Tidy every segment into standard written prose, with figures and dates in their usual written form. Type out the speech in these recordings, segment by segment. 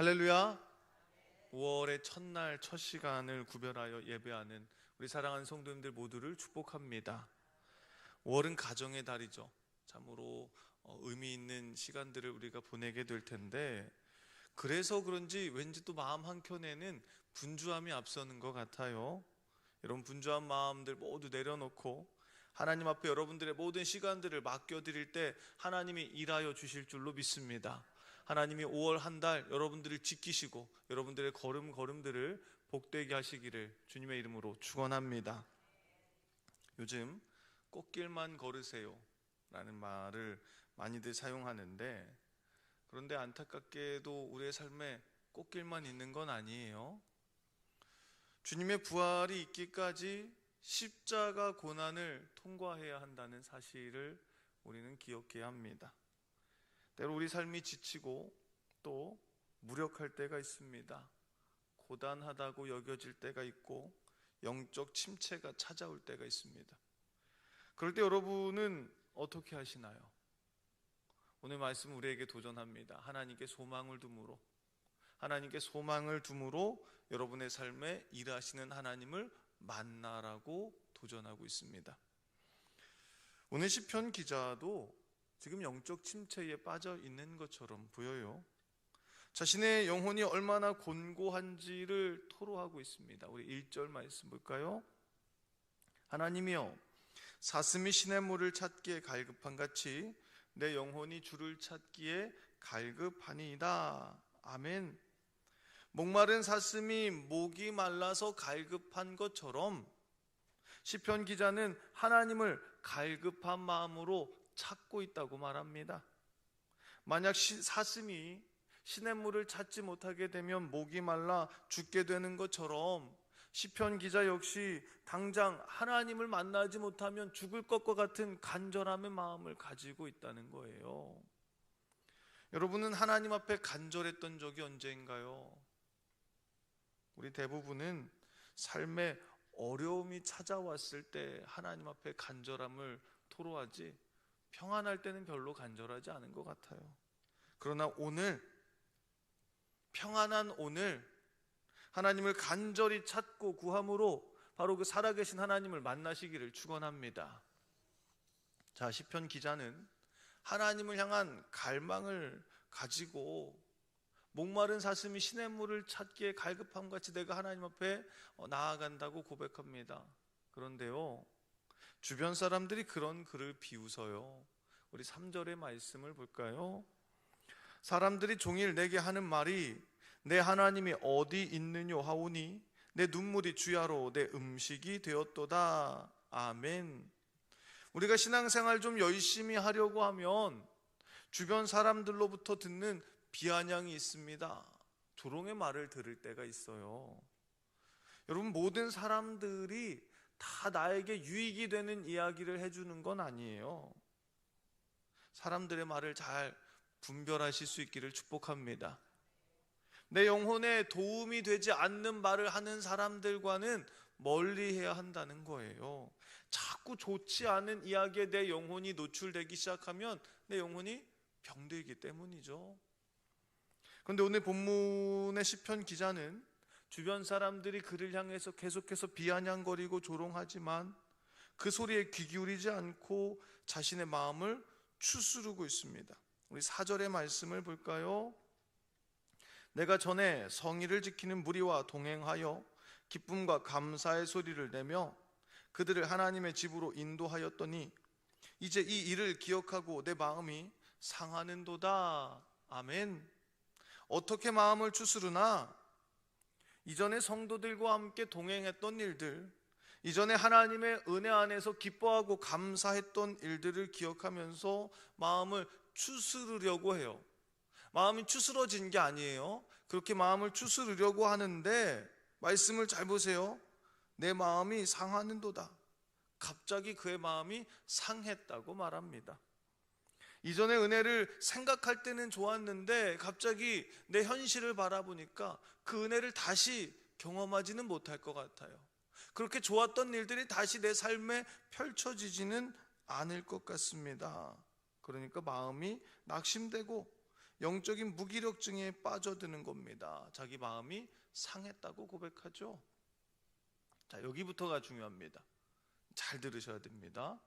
할렐루야. 5월의 첫날 첫 시간을 구별하여 예배하는 우리 사랑하는 성도님들 모두를 축복합니다. 5월은 가정의 달이죠. 참으로 의미 있는 시간들을 우리가 보내게 될 텐데, 그래서 그런지 왠지 또 마음 한켠에는 분주함이 앞서는 것 같아요. 여러분, 분주한 마음들 모두 내려놓고 하나님 앞에 여러분들의 모든 시간들을 맡겨드릴 때 하나님이 일하여 주실 줄로 믿습니다. 하나님이 5월 한 달 여러분들을 지키시고 여러분들의 걸음들을 복되게 하시기를 주님의 이름으로 축원합니다. 요즘 꽃길만 걸으세요 라는 말을 많이들 사용하는데, 그런데 안타깝게도 우리의 삶에 꽃길만 있는 건 아니에요. 주님의 부활이 있기까지 십자가 고난을 통과해야 한다는 사실을 우리는 기억해야 합니다. 때로 우리 삶이 지치고 또 무력할 때가 있습니다. 고단하다고 여겨질 때가 있고 영적 침체가 찾아올 때가 있습니다. 그럴 때 여러분은 어떻게 하시나요? 오늘 말씀 우리에게 도전합니다. 하나님께 소망을 둠으로 여러분의 삶에 일하시는 하나님을 만나라고 도전하고 있습니다. 오늘 시편 기자도 지금 영적 침체에 빠져 있는 것처럼 보여요. 자신의 영혼이 얼마나 곤고한지를 토로하고 있습니다. 우리 1절 말씀 볼까요? 하나님이여, 사슴이 시냇물을 찾기에 갈급한 같이 내 영혼이 주를 찾기에 갈급하니이다. 아멘. 목마른 사슴이 목이 말라서 갈급한 것처럼 시편 기자는 하나님을 갈급한 마음으로 찾고 있다고 말합니다. 만약 사슴이 시냇물을 찾지 못하게 되면 목이 말라 죽게 되는 것처럼 시편 기자 역시 당장 하나님을 만나지 못하면 죽을 것과 같은 간절함의 마음을 가지고 있다는 거예요. 여러분은 하나님 앞에 간절했던 적이 언제인가요? 우리 대부분은 삶에 어려움이 찾아왔을 때 하나님 앞에 간절함을 토로하지, 평안할 때는 별로 간절하지 않은 것 같아요. 그러나 오늘, 평안한 오늘 하나님을 간절히 찾고 구함으로 바로 그 살아계신 하나님을 만나시기를 축원합니다. 자, 시편 기자는 하나님을 향한 갈망을 가지고 목마른 사슴이 시냇물을 찾기에 갈급함 같이 내가 하나님 앞에 나아간다고 고백합니다. 그런데요, 주변 사람들이 그런 그를 비웃어요. 우리 3절의 말씀을 볼까요? 사람들이 종일 내게 하는 말이 내 하나님이 어디 있느뇨 하오니 내 눈물이 주야로 내 음식이 되었도다. 아멘. 우리가 신앙생활 좀 열심히 하려고 하면 주변 사람들로부터 듣는 비아냥이 있습니다. 조롱의 말을 들을 때가 있어요. 여러분, 모든 사람들이 다 나에게 유익이 되는 이야기를 해주는 건 아니에요. 사람들의 말을 잘 분별하실 수 있기를 축복합니다. 내 영혼에 도움이 되지 않는 말을 하는 사람들과는 멀리해야 한다는 거예요. 자꾸 좋지 않은 이야기에 내 영혼이 노출되기 시작하면 내 영혼이 병들기 때문이죠. 그런데 오늘 본문의 시편 기자는 주변 사람들이 그를 향해서 계속해서 비아냥거리고 조롱하지만 그 소리에 귀 기울이지 않고 자신의 마음을 추스르고 있습니다. 우리 4절의 말씀을 볼까요? 내가 전에 성의를 지키는 무리와 동행하여 기쁨과 감사의 소리를 내며 그들을 하나님의 집으로 인도하였더니 이제 이 일을 기억하고 내 마음이 상하는도다. 아멘. 어떻게 마음을 추스르나? 이전에 성도들과 함께 동행했던 일들, 이전에 하나님의 은혜 안에서 기뻐하고 감사했던 일들을 기억하면서 마음을 추스르려고 해요. 마음이 추스러진 게 아니에요. 그렇게 마음을 추스르려고 하는데 말씀을 잘 보세요. 내 마음이 상하는도다. 갑자기 그의 마음이 상했다고 말합니다. 이전의 은혜를 생각할 때는 좋았는데 갑자기 내 현실을 바라보니까 그 은혜를 다시 경험하지는 못할 것 같아요. 그렇게 좋았던 일들이 다시 내 삶에 펼쳐지지는 않을 것 같습니다. 그러니까 마음이 낙심되고 영적인 무기력증에 빠져드는 겁니다. 자기 마음이 상했다고 고백하죠. 자, 여기부터가 중요합니다. 잘 들으셔야 됩니다.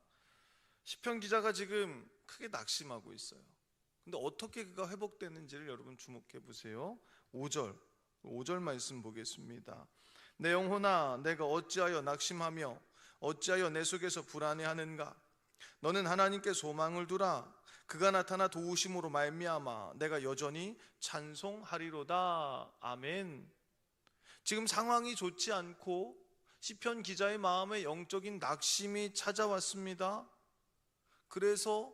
시편 기자가 지금 크게 낙심하고 있어요. 근데 어떻게 그가 회복되는지를 여러분 주목해 보세요. 5절 말씀 보겠습니다. 내 영혼아, 내가 어찌하여 낙심하며 어찌하여 내 속에서 불안해하는가? 너는 하나님께 소망을 두라. 그가 나타나 도우심으로 말미암아 내가 여전히 찬송하리로다. 아멘. 지금 상황이 좋지 않고 시편 기자의 마음에 영적인 낙심이 찾아왔습니다. 그래서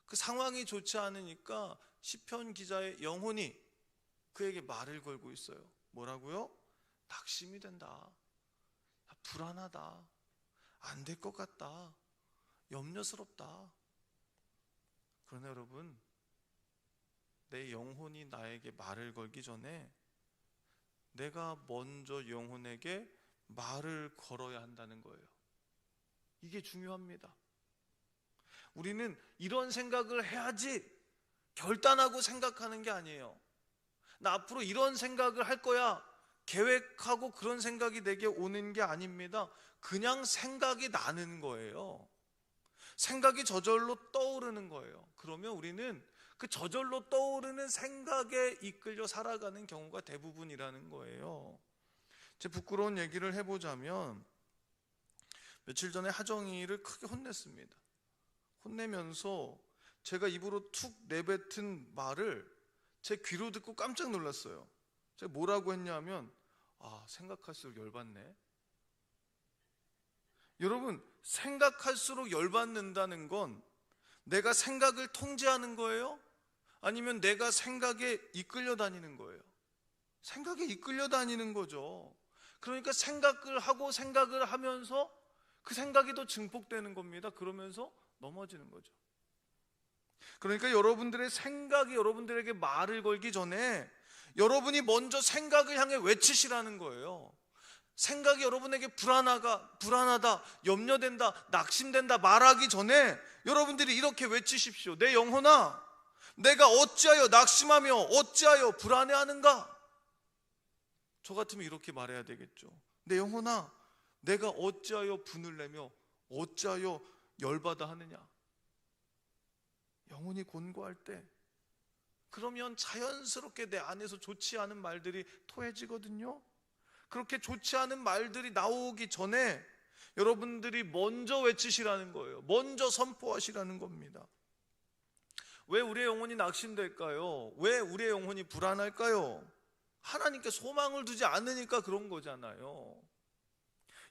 그 상황이 좋지 않으니까 시편 기자의 영혼이 그에게 말을 걸고 있어요. 뭐라고요? 낙심이 된다. 불안하다. 안 될 것 같다. 염려스럽다. 그러나 여러분, 내 영혼이 나에게 말을 걸기 전에 내가 먼저 영혼에게 말을 걸어야 한다는 거예요. 이게 중요합니다. 우리는 이런 생각을 해야지 결단하고 생각하는 게 아니에요. 나 앞으로 이런 생각을 할 거야 계획하고 그런 생각이 내게 오는 게 아닙니다. 그냥 생각이 나는 거예요. 생각이 저절로 떠오르는 거예요. 그러면 우리는 그 저절로 떠오르는 생각에 이끌려 살아가는 경우가 대부분이라는 거예요. 제 부끄러운 얘기를 해보자면 며칠 전에 하정이를 크게 혼냈습니다. 혼내면서 제가 입으로 툭 내뱉은 말을 제 귀로 듣고 깜짝 놀랐어요. 제가 뭐라고 했냐면 생각할수록 열받네. 여러분, 생각할수록 열받는다는 건 내가 생각을 통제하는 거예요? 아니면 내가 생각에 이끌려 다니는 거예요? 생각에 이끌려 다니는 거죠. 그러니까 생각을 하고 생각을 하면서 그 생각이 더 증폭되는 겁니다. 그러면서 넘어지는 거죠. 그러니까 여러분들의 생각이 여러분들에게 말을 걸기 전에 여러분이 먼저 생각을 향해 외치시라는 거예요. 생각이 여러분에게 불안하다, 염려된다, 낙심된다 말하기 전에 여러분들이 이렇게 외치십시오. 내 영혼아, 내가 어찌하여 낙심하며 어찌하여 불안해하는가? 저 같으면 이렇게 말해야 되겠죠. 내 영혼아, 내가 어찌하여 분을 내며 어찌하여 열받아 하느냐? 영혼이 곤고할 때 그러면 자연스럽게 내 안에서 좋지 않은 말들이 토해지거든요. 그렇게 좋지 않은 말들이 나오기 전에 여러분들이 먼저 외치시라는 거예요. 먼저 선포하시라는 겁니다. 왜 우리의 영혼이 낙심될까요? 왜 우리의 영혼이 불안할까요? 하나님께 소망을 두지 않으니까 그런 거잖아요.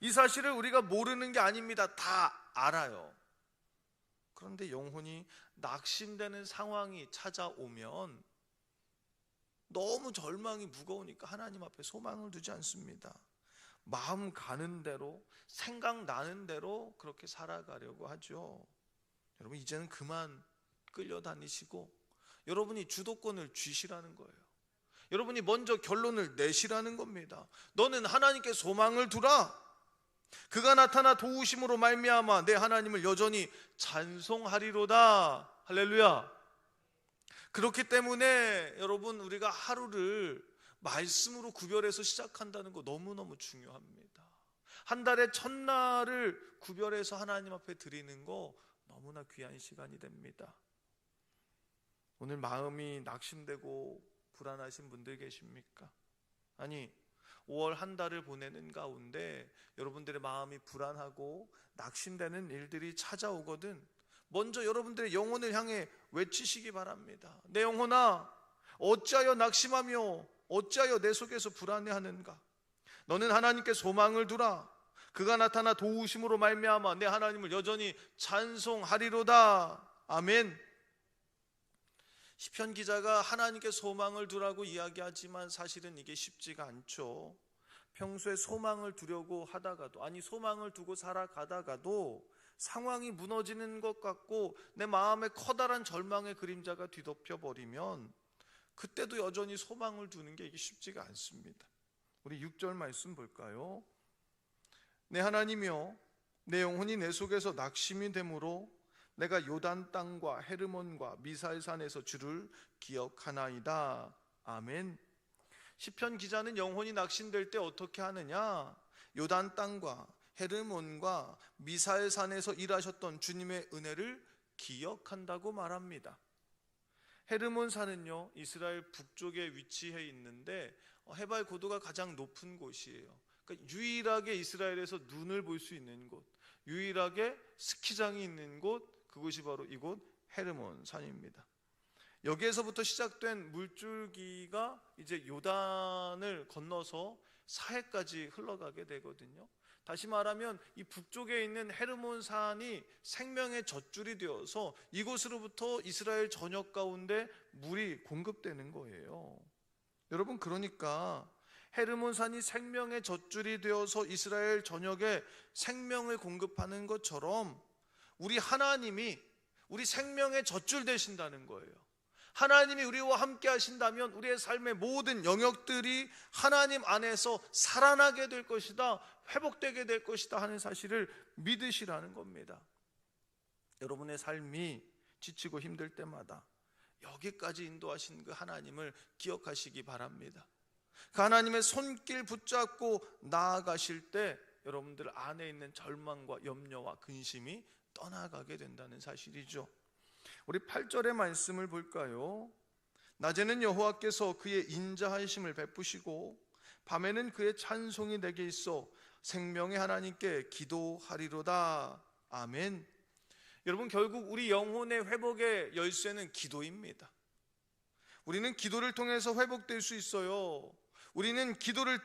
이 사실을 우리가 모르는 게 아닙니다. 다 알아요. 그런데 영혼이 낙심되는 상황이 찾아오면 너무 절망이 무거우니까 하나님 앞에 소망을 두지 않습니다. 마음 가는 대로, 생각나는 대로 그렇게 살아가려고 하죠. 여러분, 이제는 그만 끌려다니시고 여러분이 주도권을 쥐시라는 거예요. 여러분이 먼저 결론을 내시라는 겁니다. 너는 하나님께 소망을 두라. 그가 나타나 도우심으로 말미암아 내 하나님을 여전히 찬송하리로다. 할렐루야. 그렇기 때문에 여러분, 우리가 하루를 말씀으로 구별해서 시작한다는 거 너무너무 중요합니다. 한 달의 첫날을 구별해서 하나님 앞에 드리는 거 너무나 귀한 시간이 됩니다. 오늘 마음이 낙심되고 불안하신 분들 계십니까? 아니, 5월 한 달을 보내는 가운데 여러분들의 마음이 불안하고 낙심되는 일들이 찾아오거든 먼저 여러분들의 영혼을 향해 외치시기 바랍니다. 내 영혼아, 어찌하여 낙심하며 어찌하여 내 속에서 불안해하는가? 너는 하나님께 소망을 두라. 그가 나타나 도우심으로 말미암아 내 하나님을 여전히 찬송하리로다. 아멘. 시편 기자가 하나님께 소망을 두라고 이야기하지만 사실은 이게 쉽지가 않죠. 평소에 소망을 두려고 하다가도, 아니 소망을 두고 살아가다가도 상황이 무너지는 것 같고 내 마음에 커다란 절망의 그림자가 뒤덮여 버리면 그때도 여전히 소망을 두는 게 이게 쉽지가 않습니다. 우리 6절 말씀 볼까요? 내 하나님이여, 내 영혼이 내 속에서 낙심이 되므로 내가 요단 땅과 헤르몬과 미사엘산에서 주를 기억하나이다. 아멘. 시편 기자는 영혼이 낙심될 때 어떻게 하느냐? 요단 땅과 헤르몬과 미사엘산에서 일하셨던 주님의 은혜를 기억한다고 말합니다. 헤르몬 산은요, 이스라엘 북쪽에 위치해 있는데 해발 고도가 가장 높은 곳이에요. 그러니까 유일하게 이스라엘에서 눈을 볼 수 있는 곳, 유일하게 스키장이 있는 곳, 그곳이 바로 이곳 헤르몬 산입니다. 여기에서부터 시작된 물줄기가 이제 요단을 건너서 사해까지 흘러가게 되거든요. 다시 말하면 이 북쪽에 있는 헤르몬 산이 생명의 젖줄이 되어서 이곳으로부터 이스라엘 전역 가운데 물이 공급되는 거예요. 여러분, 그러니까 헤르몬 산이 생명의 젖줄이 되어서 이스라엘 전역에 생명을 공급하는 것처럼 우리 하나님이 우리 생명의 젖줄 되신다는 거예요. 하나님이 우리와 함께 하신다면 우리의 삶의 모든 영역들이 하나님 안에서 살아나게 될 것이다, 회복되게 될 것이다 하는 사실을 믿으시라는 겁니다. 여러분의 삶이 지치고 힘들 때마다 여기까지 인도하신 그 하나님을 기억하시기 바랍니다. 그 하나님의 손길 붙잡고 나아가실 때 여러분들 안에 있는 절망과 염려와 근심이 떠나가게 된다는 사실이죠. 우리 8절의 말씀을 볼까요? 낮에는 여호와께서 그의 인자하심을 베푸시고 밤에는 그의 찬송이 내게 있어 생명의 하나님께 기도하리로다. 아멘. 여러분, 결국 우리 영혼의 회복의 열쇠는 기도입니다. 우리는 기도를 통해서 회복될 수 있어요. 우리는 기도를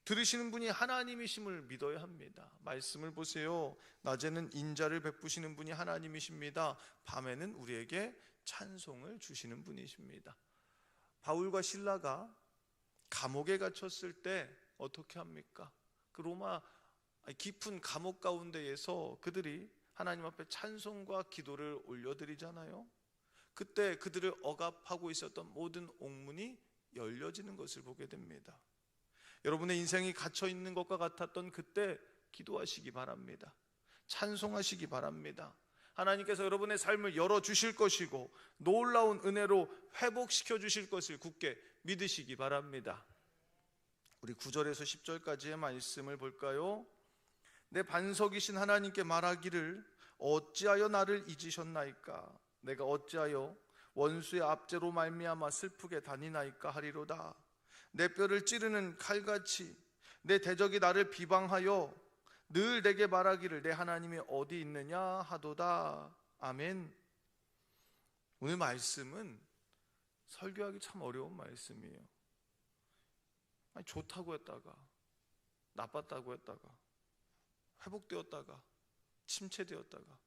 들으시는 분이 하나님이심을 믿어야 합니다. 말씀을 보세요. 낮에는 인자를 베푸시는 분이 하나님이십니다. 밤에는 우리에게 찬송을 주시는 분이십니다. 바울과 실라가 감옥에 갇혔을 때 어떻게 합니까? 그 로마 깊은 감옥 가운데에서 그들이 하나님 앞에 찬송과 기도를 올려드리잖아요. 그때 그들을 억압하고 있었던 모든 옥문이 열려지는 것을 보게 됩니다. 여러분의 인생이 갇혀 있는 것과 같았던 그때 기도하시기 바랍니다. 찬송하시기 바랍니다. 하나님께서 여러분의 삶을 열어주실 것이고 놀라운 은혜로 회복시켜 주실 것을 굳게 믿으시기 바랍니다. 우리 9절에서 10절까지의 말씀을 볼까요? 내 반석이신 하나님께 말하기를 어찌하여 나를 잊으셨나이까? 내가 어찌하여 원수의 압제로 말미암아 슬프게 다니나이까 하리로다. 내 뼈를 찌르는 칼같이 내 대적이 나를 비방하여 늘 내게 말하기를 내 하나님이 어디 있느냐 하도다. 아멘. 오늘 말씀은 설교하기 참 어려운 말씀이에요. 아니, 좋다고 했다가 나빴다고 했다가 회복되었다가 침체되었다가,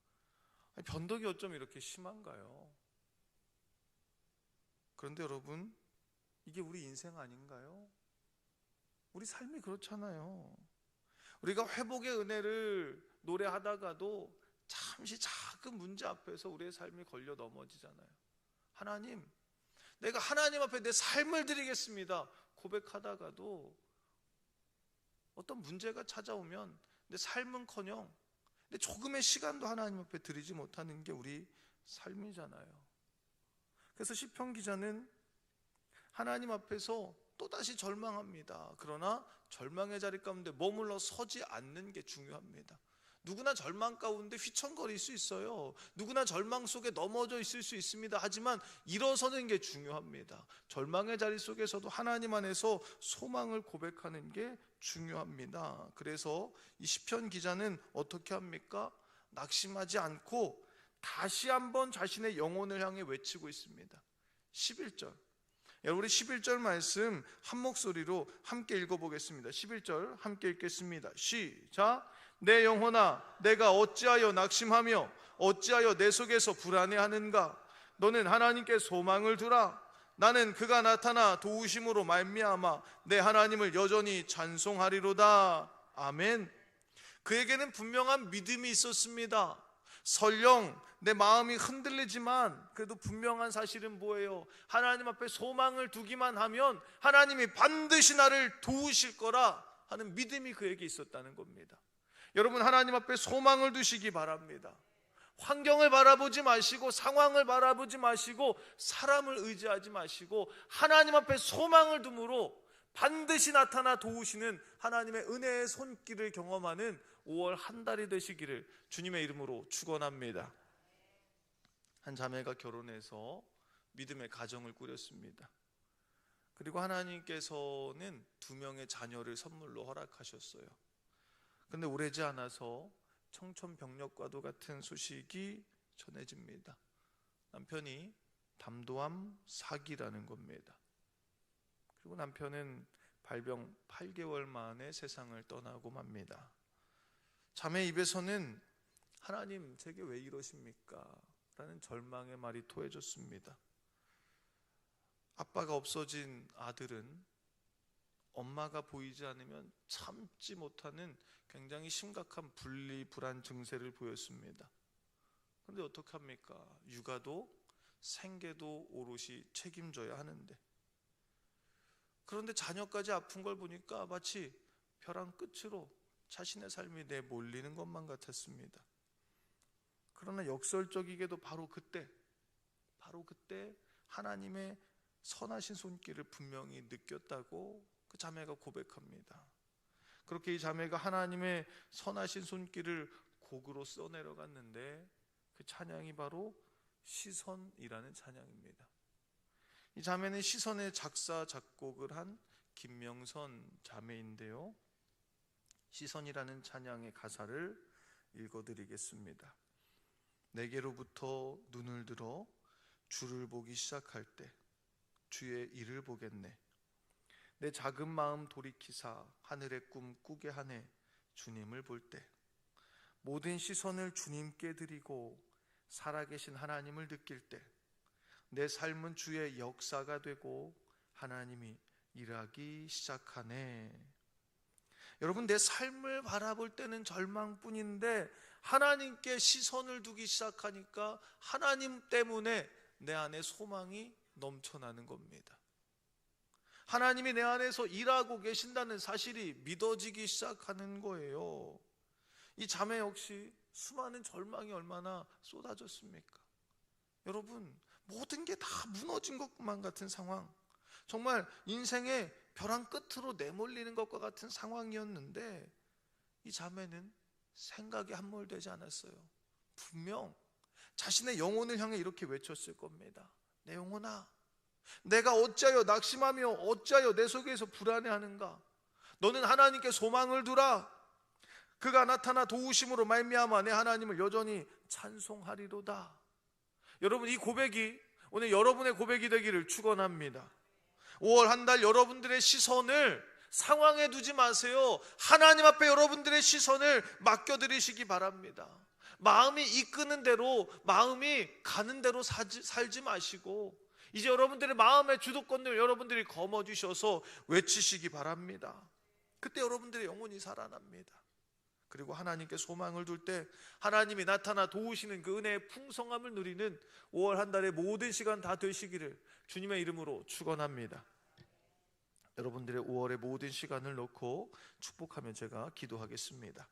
아니, 변덕이 어쩜 이렇게 심한가요? 그런데 여러분, 이게 우리 인생 아닌가요? 우리 삶이 그렇잖아요. 우리가 회복의 은혜를 노래하다가도 잠시 작은 문제 앞에서 우리의 삶이 걸려 넘어지잖아요. 하나님, 내가 하나님 앞에 내 삶을 드리겠습니다 고백하다가도 어떤 문제가 찾아오면 내 삶은커녕 내 조금의 시간도 하나님 앞에 드리지 못하는 게 우리 삶이잖아요. 그래서 시편 기자는 하나님 앞에서 또다시 절망합니다. 그러나 절망의 자리 가운데 머물러 서지 않는 게 중요합니다. 누구나 절망 가운데 휘청거릴 수 있어요. 누구나 절망 속에 넘어져 있을 수 있습니다. 하지만 일어서는 게 중요합니다. 절망의 자리 속에서도 하나님 안에서 소망을 고백하는 게 중요합니다. 그래서 이 시편 기자는 어떻게 합니까? 낙심하지 않고 다시 한번 자신의 영혼을 향해 외치고 있습니다. 11절, 우리 11절 말씀 한 목소리로 함께 읽어보겠습니다. 11절 함께 읽겠습니다. 시작. 내 영혼아, 내가 어찌하여 낙심하며 어찌하여 내 속에서 불안해하는가? 너는 하나님께 소망을 두라. 나는 그가 나타나 도우심으로 말미암아 내 하나님을 여전히 찬송하리로다. 아멘. 그에게는 분명한 믿음이 있었습니다. 설령 내 마음이 흔들리지만 그래도 분명한 사실은 뭐예요? 하나님 앞에 소망을 두기만 하면 하나님이 반드시 나를 도우실 거라 하는 믿음이 그에게 있었다는 겁니다. 여러분, 하나님 앞에 소망을 두시기 바랍니다. 환경을 바라보지 마시고 상황을 바라보지 마시고 사람을 의지하지 마시고 하나님 앞에 소망을 둠으로 반드시 나타나 도우시는 하나님의 은혜의 손길을 경험하는 5월 한 달이 되시기를 주님의 이름으로 축원합니다. 한 자매가 결혼해서 믿음의 가정을 꾸렸습니다. 그리고 하나님께서는 2명의 자녀를 선물로 허락하셨어요. 그런데 오래지 않아서 청천벽력과도 같은 소식이 전해집니다. 남편이 담도암 사기라는 겁니다. 그리고 남편은 발병 8개월 만에 세상을 떠나고 맙니다. 자매 입에서는 하나님 제게 왜 이러십니까? 라는 절망의 말이 토해졌습니다. 아빠가 없어진 아들은 엄마가 보이지 않으면 참지 못하는 굉장히 심각한 분리 불안 증세를 보였습니다. 그런데 어떡합니까? 육아도 생계도 오롯이 책임져야 하는데, 그런데 자녀까지 아픈 걸 보니까 마치 벼랑 끝으로 자신의 삶이 내몰리는 것만 같았습니다. 그러나 역설적이게도 바로 그때 하나님의 선하신 손길을 분명히 느꼈다고 그 자매가 고백합니다. 그렇게 이 자매가 하나님의 선하신 손길을 곡으로 써내려갔는데 그 찬양이 바로 시선이라는 찬양입니다. 이 자매는 시선의 작사 작곡을 한 김명선 자매인데요, 시선이라는 찬양의 가사를 읽어드리겠습니다. 내게로부터 눈을 들어 주를 보기 시작할 때 주의 일을 보겠네. 내 작은 마음 돌이키사 하늘의 꿈 꾸게 하네. 주님을 볼 때 모든 시선을 주님께 드리고 살아계신 하나님을 느낄 때 내 삶은 주의 역사가 되고 하나님이 일하기 시작하네. 여러분, 내 삶을 바라볼 때는 절망뿐인데 하나님께 시선을 두기 시작하니까 하나님 때문에 내 안에 소망이 넘쳐나는 겁니다. 하나님이 내 안에서 일하고 계신다는 사실이 믿어지기 시작하는 거예요. 이 자매 역시 수많은 절망이 얼마나 쏟아졌습니까? 여러분, 모든 게 다 무너진 것만 같은 상황, 정말 인생의 벼랑 끝으로 내몰리는 것과 같은 상황이었는데 이 자매는 생각이 함몰되지 않았어요. 분명 자신의 영혼을 향해 이렇게 외쳤을 겁니다. 내 영혼아, 내가 어찌하여 낙심하며 어찌하여 내 속에서 불안해하는가? 너는 하나님께 소망을 두라. 그가 나타나 도우심으로 말미암아 내 하나님을 여전히 찬송하리로다. 여러분, 이 고백이 오늘 여러분의 고백이 되기를 축원합니다. 5월 한 달 여러분들의 시선을 상황에 두지 마세요. 하나님 앞에 여러분들의 시선을 맡겨드리시기 바랍니다. 마음이 이끄는 대로, 마음이 가는 대로 살지 마시고 이제 여러분들의 마음의 주도권을 여러분들이 거머쥐셔서 외치시기 바랍니다. 그때 여러분들의 영혼이 살아납니다. 그리고 하나님께 소망을 둘 때 하나님이 나타나 도우시는 그 은혜의 풍성함을 누리는 5월 한 달의 모든 시간 다 되시기를 주님의 이름으로 축원합니다. 여러분들의 5월의 모든 시간을 놓고 축복하며 제가 기도하겠습니다.